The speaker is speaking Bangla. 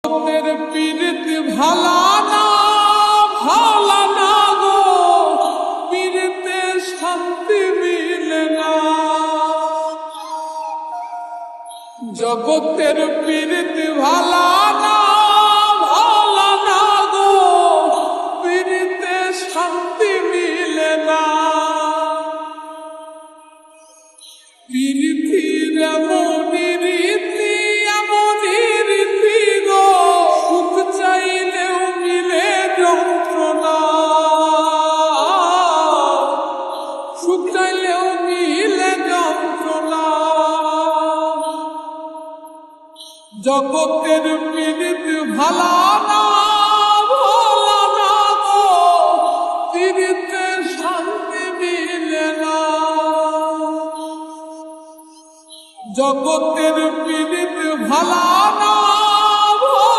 জগতের পীড়িত ভালা না ভালা না গো, পীড়িতে শান্তি মিলে না। জগতের পীড়িত ভালা না ভালা না গো, পীড়িতে শান্তি মিলে না। পীড়িতির এমনই রীতি এমনই রীতি গো, সুখ চাইলেও মিলে যন্ত্রণা, সুখ চাইলেও মিলে যন্ত্রণা। জগতের পীড়িত ভালা না ভালা না গো, পীড়িতে শান্তি মিলে না। জগতের পীড়িত ভালা না